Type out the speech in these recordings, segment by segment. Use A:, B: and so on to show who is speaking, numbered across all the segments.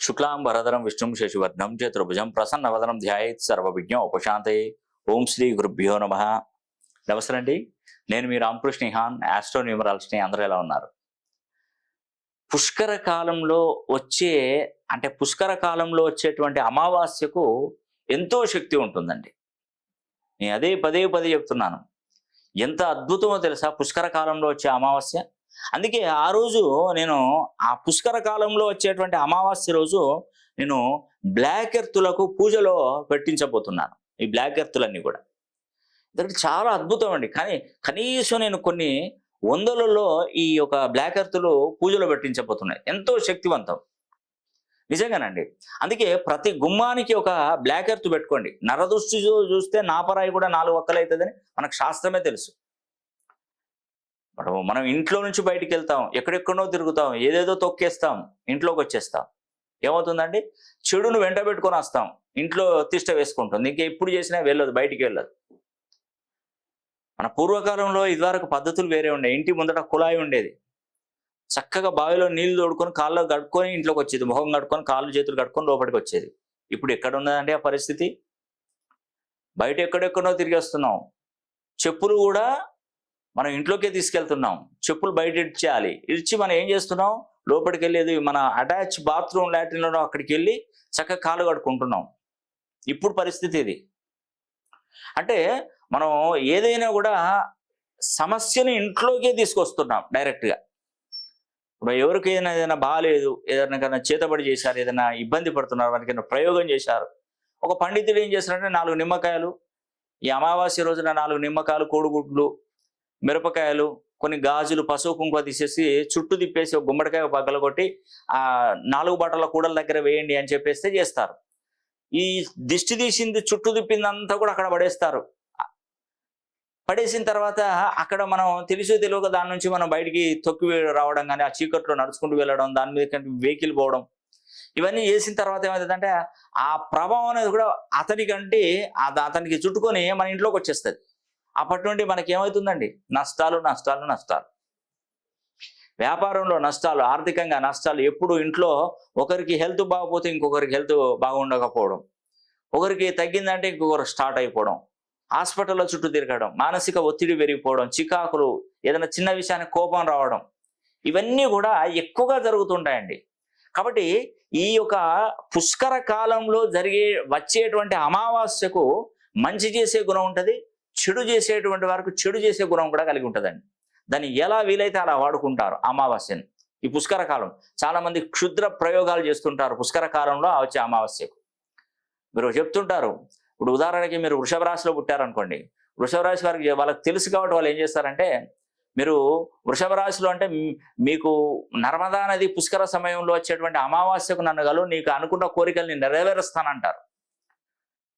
A: శుక్లాంబరధరం విష్ణుం శశివర్ణం చతుర్భుజం ప్రసన్నవదనం ధ్యాయేత్ సర్వవిజ్ఞ ఉపశాంతయే. ఓం శ్రీ గురుభ్యో నమః. నమస్తే అండి, నేను మీ రామకృష్ణ హాన్, ఆస్ట్రో న్యూమరాలజీని. అందరూ ఎలా ఉన్నారు? పుష్కర కాలంలో వచ్చే పుష్కర కాలంలో వచ్చేటువంటి అమావాస్యకు ఎంతో శక్తి ఉంటుందండి. నేను అదే పదే పదే చెప్తున్నాను, ఎంత అద్భుతమో తెలుసా పుష్కర కాలంలో వచ్చే అమావాస్య. అందుకే ఆ రోజు నేను ఆ పుష్కర కాలంలో వచ్చేటువంటి అమావాస్య రోజు నేను బ్లాక్ ఎర్తులకు పూజలో పెట్టించబోతున్నాను. ఈ బ్లాక్ ఎర్తులన్నీ కూడా ఎందుకంటే చాలా అద్భుతం అండి. కానీ కనీసం నేను కొన్ని వందలలో ఈ యొక్క బ్లాక్ ఎర్తులు పూజలో పెట్టించబోతున్నాయి. ఎంతో శక్తివంతం నిజంగానండి. అందుకే ప్రతి గుమ్మానికి ఒక బ్లాక్ ఎర్త్ పెట్టుకోండి. నరదృష్టి చూస్తే నాపరాయి కూడా 4 ఒక్కలు అవుతుందని మనకు శాస్త్రమే తెలుసు. మనం ఇంట్లో నుంచి బయటికి వెళ్తాం, ఎక్కడెక్కడో తిరుగుతాం, ఏదేదో తొక్కేస్తాం, ఇంట్లోకి వచ్చేస్తాం. ఏమవుతుందండి? చెడును వెంట పెట్టుకొని వస్తాం, ఇంట్లో తిష్ట వేసుకుంటుంది, ఇంకా ఎప్పుడు చేసినా వెళ్ళదు, బయటికి వెళ్ళదు. మన పూర్వకాలంలో ఇదివరకు పద్ధతులు వేరే ఉండే. ఇంటి ముందట కుళాయి ఉండేది, చక్కగా బావిలో నీళ్లు తోడుకొని కాళ్ళు కడుక్కొని ఇంట్లోకి వచ్చేది, మొహం కడుక్కొని కాళ్ళు చేతులు కడుక్కొని లోపలికి వచ్చేది. ఇప్పుడు ఎక్కడ ఉన్నదండి ఆ పరిస్థితి? బయట ఎక్కడెక్కడో తిరిగి వస్తున్నాం. చెప్పులు కూడా మనం ఇంట్లోకే తీసుకెళ్తున్నాం, చెప్పులు బయట ఇడ్చేయాలి. ఇడ్చి మనం ఏం చేస్తున్నాం? లోపలికి వెళ్ళేది మన అటాచ్ బాత్రూమ్ లాట్రిన్లో అక్కడికి వెళ్ళి చక్కగా కాళ్ళు కడుక్కుంటున్నాం. ఇప్పుడు పరిస్థితి ఇది. అంటే మనం ఏదైనా కూడా సమస్యని ఇంట్లోకే తీసుకొస్తున్నాం డైరెక్ట్గా. ఇప్పుడు ఎవరికి ఏదైనా బాగాలేదు, ఏదైనా చేతబడి చేశారు, ఏదైనా ఇబ్బంది పడుతున్నారు, వారికి ప్రయోగం చేశారు. ఒక పండితుడు ఏం చేస్తారంటే 4 నిమ్మకాయలు, ఈ అమావాస్య రోజున 4 నిమ్మకాయలు, కోడిగుడ్లు, మిరపకాయలు, కొన్ని గాజులు, పసుపు కుంకుమ తీసేసి చుట్టూ తిప్పేసి ఒక గుమ్మడికాయ పగలగొట్టి ఆ 4 బట్టల కూడల దగ్గర వేయండి అని చెప్పేస్తే చేస్తారు. ఈ దిష్టి తీసింది చుట్టూ తిప్పిందంతా కూడా అక్కడ పడేస్తారు. పడేసిన తర్వాత అక్కడ మనం తెలియక దాని నుంచి మనం బయటికి తొక్కి రావడం కానీ, ఆ చీకట్లో నడుచుకుంటూ వెళ్ళడం, దాని మీద వెహికల్ పోవడం, ఇవన్నీ చేసిన తర్వాత ఏమవుతుందంటే ఆ ప్రభావం అనేది కూడా అతనికి చుట్టుకొని మన ఇంట్లోకి వచ్చేస్తుంది. అప్పటి నుండి మనకి ఏమవుతుందండి? నష్టాలు నష్టాలు నష్టాలు. వ్యాపారంలో నష్టాలు, ఆర్థికంగా నష్టాలు. ఎప్పుడు ఇంట్లో ఒకరికి హెల్త్ బాగపోతే ఇంకొకరికి హెల్త్ బాగుండకపోవడం, ఒకరికి తగ్గిందంటే ఇంకొకరు స్టార్ట్ అయిపోవడం, హాస్పిటల్లో చుట్టూ తిరగడం, మానసిక ఒత్తిడి పెరిగిపోవడం, చికాకులు, ఏదైనా చిన్న విషయానికి కోపం రావడం, ఇవన్నీ కూడా ఎక్కువగా జరుగుతుంటాయండి. కాబట్టి ఈ యొక్క పుష్కర కాలంలో వచ్చేటువంటి అమావాస్యకు మంచి చేసే గుణం ఉంటుంది, చెడు చేసేటువంటి వారికి చెడు చేసే గుణం కూడా కలిగి ఉంటుందండి. దాన్ని ఎలా వీలైతే అలా వాడుకుంటారు అమావాస్యను. ఈ పుష్కర కాలం చాలా మంది క్షుద్ర ప్రయోగాలు చేస్తుంటారు పుష్కర కాలంలో వచ్చే అమావాస్యకు. మీరు చెప్తుంటారు, ఇప్పుడు ఉదాహరణకి మీరు వృషభ రాశిలో పుట్టారనుకోండి, వృషభ రాశి వారికి వాళ్ళకి తెలుసు కాబట్టి వాళ్ళు ఏం చేస్తారంటే, మీరు వృషభ రాశిలో అంటే మీకు నర్మదా నది పుష్కర సమయంలో వచ్చేటువంటి అమావాస్యకు నీకు అనుకున్న కోరికల్ని నెరవేరుస్తానంటారు.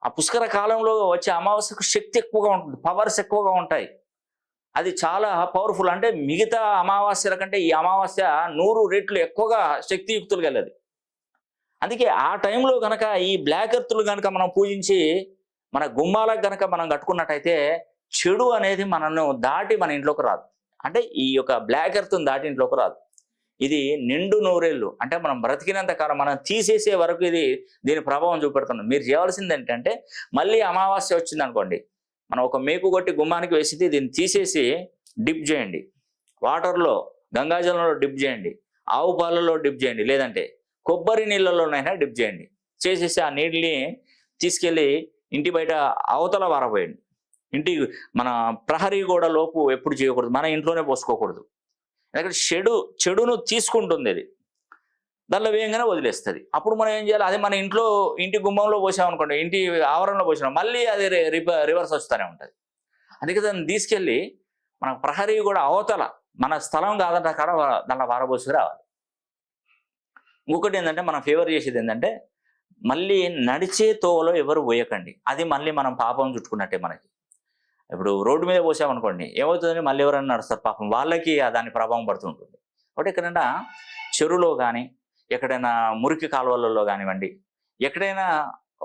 A: ఆ పుష్కర కాలంలో వచ్చే అమావాస్యకు శక్తి ఎక్కువగా ఉంటుంది, పవర్స్ ఎక్కువగా ఉంటాయి. అది చాలా పవర్ఫుల్. అంటే మిగతా అమావాస్యల కంటే ఈ అమావాస్య 100 రెట్లు ఎక్కువగా శక్తియుక్తులు గలది. అందుకే ఆ టైంలో కనుక ఈ బ్లాక్ ఎర్తులు కనుక మనం పూజించి మన గుమ్మాలకు కనుక మనం కట్టుకున్నట్టయితే చెడు అనేది మనను దాటి మన ఇంట్లోకి రాదు. అంటే ఈ యొక్క బ్లాక్ ఎర్త్ను దాటి ఇంట్లోకి రాదు. ఇది నిండు 100 ఏళ్ళు, అంటే మనం బ్రతికినంత కాలం, మనం తీసేసే వరకు దీని ప్రభావం చూపెడుతున్నాం. మీరు చేయాల్సింది ఏంటంటే, మళ్ళీ అమావాస్య వచ్చింది అనుకోండి, మనం ఒక మేకు కొట్టి గుమ్మానికి వేసి దీన్ని తీసేసి డిప్ చేయండి, వాటర్లో గంగాజలంలో డిప్ చేయండి, ఆవు పాలలో డిప్ చేయండి, లేదంటే కొబ్బరి నీళ్ళలోనైనా డిప్ చేయండి. చేసేసి ఆ నీళ్ళని తీసుకెళ్ళి ఇంటి బయట అవతల వారబోయండి. మన ప్రహరీ గోడ లోపు ఎప్పుడు చేయకూడదు, మన ఇంట్లోనే పోసుకోకూడదు. ఎందుకంటే చెడును తీసుకుంటుంది, అది దానిలో వేయంగానే వదిలేస్తుంది. అప్పుడు మనం ఏం చేయాలి? అదే మన ఇంటి గుమ్మంలో పోసామనుకోండి, ఇంటి ఆవరణలో పోసాం, మళ్ళీ అది రివర్స్ వస్తూనే ఉంటుంది. అందుకే దాన్ని తీసుకెళ్ళి మన ప్రహరీ కూడా అవతల, మన స్థలం కాదంట కాడ దానిలో వారబోసి రావాలి. ఇంకొకటి ఏంటంటే, మనం ఫేవర్ చేసేది ఏంటంటే, మళ్ళీ నడిచే తోవలో ఎవరు పోయకండి. అది మళ్ళీ మనం పాపం చుట్టుకున్నట్టే మనకి. ఇప్పుడు రోడ్డు మీద పోసామనుకోండి, ఏమవుతుందని మళ్ళీ ఎవరైనా నడుస్తారు, పాపం వాళ్ళకి దాని ప్రభావం పడుతుంటుంది. కాబట్టి ఎక్కడైనా చెరువులో కానీ, ఎక్కడైనా మురికి కాలువలలో కానివ్వండి, ఎక్కడైనా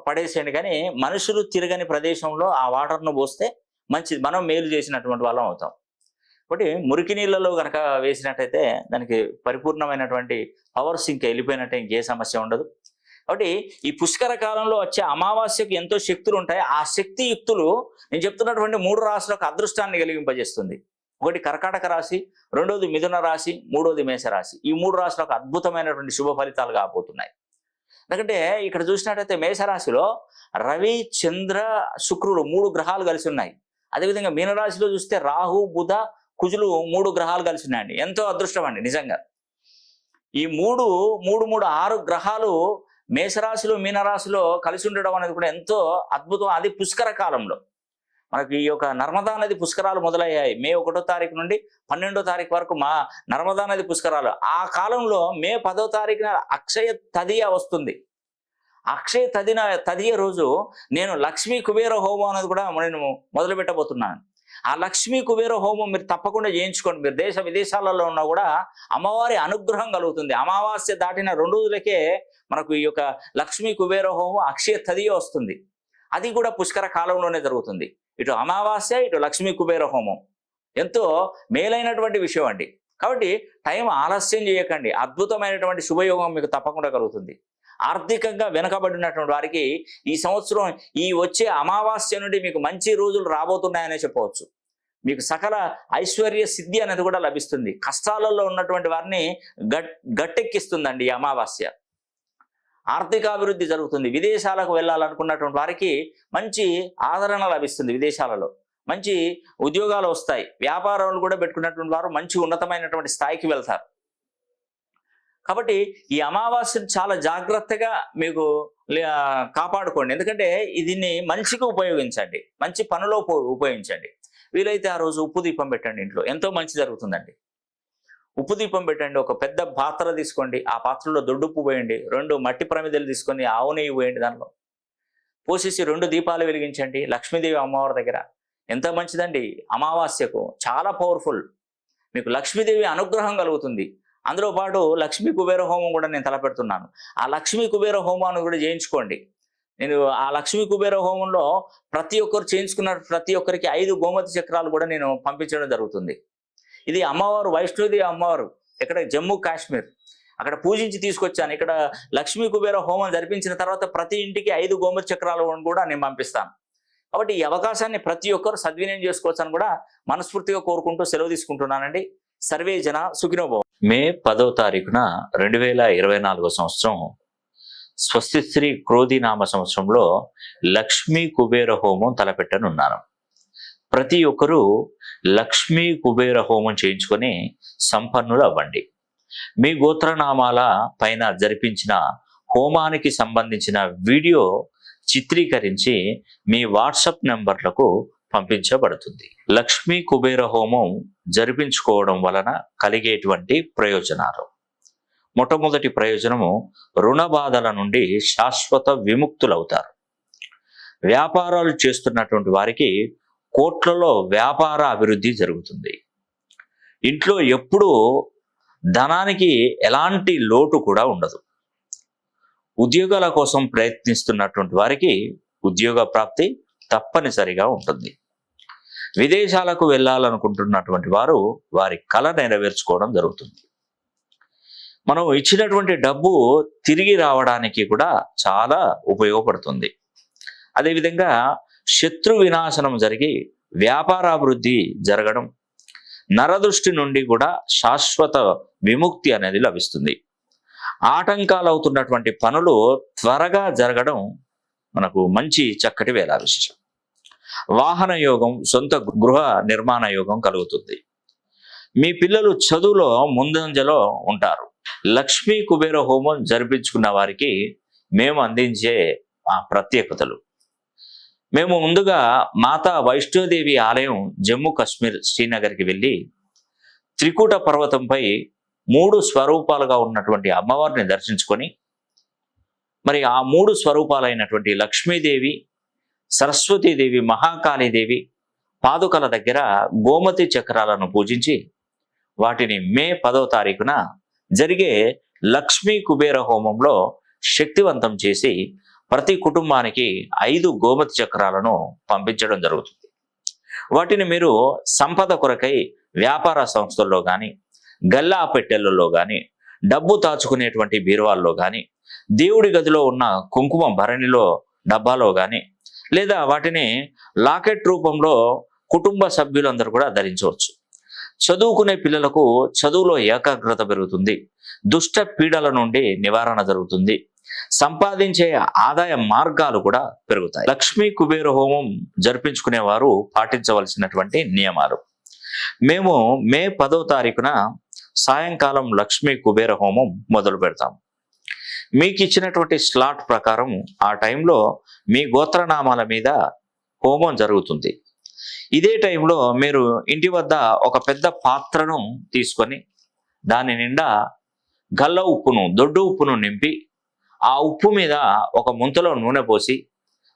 A: పడేసేయండి. కానీ మనుషులు తిరగని ప్రదేశంలో ఆ వాటర్ను పోస్తే మంచిది, మనం మేలు చేసినటువంటి వాళ్ళం అవుతాం. కాబట్టి మురికి నీళ్ళలో కనుక వేసినట్టయితే దానికి పరిపూర్ణమైనటువంటి పవర్స్ ఇంకా వెళ్ళిపోయినట్టే ఇంకే సమస్య ఉండదు. కాబట్టి ఈ పుష్కర కాలంలో వచ్చే అమావాస్యకు ఎంతో శక్తులు ఉంటాయి. ఆ శక్తి యుక్తులు నేను చెప్తున్నటువంటి 3 రాశులకు అదృష్టాన్ని కలిగింపజేస్తుంది. ఒకటి కర్కాటక రాశి, రెండోది మిథున రాశి, మూడోది మేషరాశి. ఈ 3 రాశులకు అద్భుతమైనటువంటి శుభ ఫలితాలు కాబోతున్నాయి. ఎందుకంటే ఇక్కడ చూసినట్టయితే మేషరాశిలో రవి, చంద్ర, శుక్రుడు 3 గ్రహాలు కలిసి ఉన్నాయి. అదేవిధంగా మీనరాశిలో చూస్తే రాహు, బుధ, కుజులు 3 గ్రహాలు కలిసి ఉన్నాయండి. ఎంతో అదృష్టం అండి నిజంగా. ఈ 6 గ్రహాలు మేషరాశిలో, మీనరాశిలో కలిసి ఉండడం అనేది కూడా ఎంతో అద్భుతం. అది పుష్కర కాలంలో మనకి ఈ యొక్క నర్మదా నది పుష్కరాలు మొదలయ్యాయి. మే 1వ తారీఖు నుండి 12వ తారీఖు వరకు మా నర్మదా నది పుష్కరాలు. ఆ కాలంలో మే 10వ తారీఖున అక్షయ తదియ వస్తుంది. అక్షయ తదియ రోజు నేను లక్ష్మీ కుబేర హోమం అనేది కూడా నేను మొదలు పెట్టబోతున్నాను. ఆ లక్ష్మీ కుబేర హోమం మీరు తప్పకుండా చేయించుకోండి. మీరు దేశ విదేశాలలో ఉన్నా కూడా అమ్మవారి అనుగ్రహం కలుగుతుంది. అమావాస్య దాటిన 2 రోజులకే మనకు ఈ యొక్క లక్ష్మీ కుబేర హోమం అక్షయ తదియ వస్తుంది. అది కూడా పుష్కర కాలంలోనే జరుగుతుంది. ఇటు అమావాస్య, ఇటు లక్ష్మీ కుబేర హోమం ఎంతో మేలైనటువంటి విషయం అండి. కాబట్టి టైం ఆలస్యం చేయకండి. అద్భుతమైనటువంటి శుభయోగం మీకు తప్పకుండా కలుగుతుంది. ఆర్థికంగా వెనుకబడినటువంటి వారికి ఈ సంవత్సరం ఈ వచ్చే అమావాస్య నుండి మీకు మంచి రోజులు రాబోతున్నాయనే చెప్పవచ్చు. మీకు సకల ఐశ్వర్య సిద్ధి అనేది కూడా లభిస్తుంది. కష్టాలలో ఉన్నటువంటి వారిని గట్టెక్కిస్తుందండి ఈ అమావాస్య. ఆర్థికాభివృద్ధి జరుగుతుంది. విదేశాలకు వెళ్ళాలనుకున్నటువంటి వారికి మంచి ఆదరణ లభిస్తుంది. విదేశాలలో మంచి ఉద్యోగాలు వస్తాయి. వ్యాపారాలు కూడా పెట్టుకున్నటువంటి వారు మంచి ఉన్నతమైనటువంటి స్థాయికి వెళ్తారు. కాబట్టి ఈ అమావాస్యను చాలా జాగ్రత్తగా మీకు కాపాడుకోండి. ఎందుకంటే దీన్ని మంచిగా ఉపయోగించండి, మంచి పనిలో ఉపయోగించండి. వీలైతే ఆ రోజు ఉప్పు దీపం పెట్టండి ఇంట్లో, ఎంతో మంచి జరుగుతుందండి. ఉప్పు దీపం పెట్టండి. ఒక పెద్ద పాత్ర తీసుకోండి, ఆ పాత్రలో దొడ్డుప్పు పోయండి. 2 మట్టి ప్రమిదలు తీసుకొని ఆవు నెయ్యి పోయండి, దానిలో పోసేసి 2 దీపాలు వెలిగించండి లక్ష్మీదేవి అమ్మవారి దగ్గర. ఎంత మంచిదండి. అమావాస్యకు చాలా పవర్ఫుల్. మీకు లక్ష్మీదేవి అనుగ్రహం కలుగుతుంది. అందులో పాటు లక్ష్మీ కుబేర హోమం కూడా నేను తలపెడుతున్నాను. ఆ లక్ష్మీ కుబేర హోమాన్ని కూడా చేయించుకోండి. నేను ఆ లక్ష్మీ కుబేర హోమంలో ప్రతి ఒక్కరు చేయించుకున్న ప్రతి ఒక్కరికి 5 గోమతి చక్రాలు కూడా నేను పంపించడం జరుగుతుంది. ఇది అమ్మవారు, వైష్ణోదేవి అమ్మవారు, ఇక్కడ జమ్మూ కాశ్మీర్, అక్కడ పూజించి తీసుకొచ్చాను. ఇక్కడ లక్ష్మీ కుబేర హోమం జరిపించిన తర్వాత ప్రతి ఇంటికి 5 గోమతి చక్రాలు కూడా నేను పంపిస్తాను. కాబట్టి ఈ అవకాశాన్ని ప్రతి ఒక్కరు సద్వినియోగం చేసుకోవచ్చని కూడా మనస్ఫూర్తిగా కోరుకుంటూ సెలవు తీసుకుంటున్నానండి. సర్వే జన సుఖినో భవ. మే 10వ తారీఖున 2024 సంవత్సరం స్వస్తి శ్రీ క్రోధి నామ సంవత్సరంలో లక్ష్మీ కుబేర హోమం తలపెట్టనున్నాను. ప్రతి ఒక్కరూ లక్ష్మీ కుబేర హోమం చేయించుకొని సంపన్నులు అవ్వండి. మీ గోత్రనామాల పైన జరిపించిన హోమానికి సంబంధించిన వీడియో చిత్రీకరించి మీ వాట్సాప్ నెంబర్లకు పంపించబడుతుంది. లక్ష్మీ కుబేర హోమం జరిపించుకోవడం వలన కలిగేటువంటి ప్రయోజనాలు: మొట్టమొదటి ప్రయోజనము, రుణ బాధల నుండి శాశ్వత విముక్తులవుతారు. వ్యాపారాలు చేస్తున్నటువంటి వారికి కోట్లలో వ్యాపార అభివృద్ధి జరుగుతుంది. ఇంట్లో ఎప్పుడూ ధనానికి ఎలాంటి లోటు కూడా ఉండదు. ఉద్యోగాల కోసం ప్రయత్నిస్తున్నటువంటి వారికి ఉద్యోగ ప్రాప్తి తప్పనిసరిగా ఉంటుంది. విదేశాలకు వెళ్ళాలనుకుంటున్నటువంటి వారు వారి కళ నెరవేర్చుకోవడం జరుగుతుంది. మనం ఇచ్చినటువంటి డబ్బు తిరిగి రావడానికి కూడా చాలా ఉపయోగపడుతుంది. అదేవిధంగా శత్రు వినాశనం జరిగి వ్యాపారాభివృద్ధి జరగడం, నరదృష్టి నుండి కూడా శాశ్వత విముక్తి అనేది లభిస్తుంది. ఆటంకాలు అవుతున్నటువంటి పనులు త్వరగా జరగడం మనకు మంచి చక్కటి వేళ విశేషం. వాహన యోగం, సొంత గృహ నిర్మాణ యోగం కలుగుతుంది. మీ పిల్లలు చదువులో ముందంజలో ఉంటారు. లక్ష్మీ కుబేర హోమం జరిపించుకున్న వారికి మేము అందించే ఆ ప్రత్యేకతలు: మేము ముందుగా మాతా వైష్ణోదేవి ఆలయం జమ్మూ కాశ్మీర్ శ్రీనగర్కి వెళ్ళి త్రికూట పర్వతంపై 3 స్వరూపాలుగా ఉన్నటువంటి అమ్మవారిని దర్శించుకొని, మరి ఆ 3 స్వరూపాలైనటువంటి లక్ష్మీదేవి, సరస్వతీదేవి, మహాకాళీదేవి పాదుకల దగ్గర గోమతి చక్రాలను పూజించి వాటిని మే 10వ తారీఖున జరిగే లక్ష్మీ కుబేర హోమంలో శక్తివంతం చేసి ప్రతి కుటుంబానికి 5 గోమతి చక్రాలను పంపించడం జరుగుతుంది. వాటిని మీరు సంపద కొరకై వ్యాపార సంస్థల్లో కానీ, గల్లా పెట్టెలలో కానీ, డబ్బు దాచుకునేటువంటి బీరువాల్లో కానీ, దేవుడి గదిలో ఉన్న కుంకుమ భరణిలో డబ్బాలో కానీ, లేదా వాటిని లాకెట్ రూపంలో కుటుంబ సభ్యులందరూ కూడా ధరించవచ్చు. చదువుకునే పిల్లలకు చదువులో ఏకాగ్రత పెరుగుతుంది. దుష్ట పీడల నుండి నివారణ జరుగుతుంది. సంపాదించే ఆదాయ మార్గాలు కూడా పెరుగుతాయి. లక్ష్మీ కుబేర హోమం జరిపించుకునేవారు పాటించవలసినటువంటి నియమాలు. మేము మే 10వ తారీఖున సాయంకాలం లక్ష్మీ కుబేర హోమం మొదలు పెడతాం. మీకు ఇచ్చినటువంటి స్లాట్ ప్రకారం ఆ టైంలో మీ గోత్రనామాల మీద హోమం జరుగుతుంది. ఇదే టైంలో మీరు ఇంటి వద్ద ఒక పెద్ద పాత్రను తీసుకొని దాని నిండా గల్ల ఉప్పును, దొడ్డు ఉప్పును నింపి, ఆ ఉప్పు మీద ఒక ముంతలో నూనె పోసి,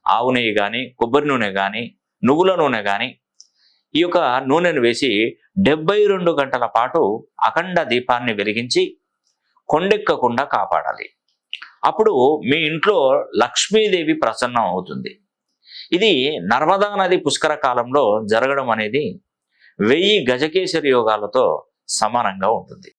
A: ఆవు నెయ్యి కానీ, కొబ్బరి నూనె కానీ, నువ్వుల నూనె కానీ, ఈ యొక్క నూనెను వేసి 72 గంటల పాటు అఖండ దీపాన్ని వెలిగించి కొండెక్కకుండా కాపాడాలి. అప్పుడు మీ ఇంట్లో లక్ష్మీదేవి ప్రసన్నం అవుతుంది. ఇది నర్మదా నది పుష్కర కాలంలో జరగడం అనేది 1000 గజకేసరి యోగాలతో సమానంగా ఉంటుంది.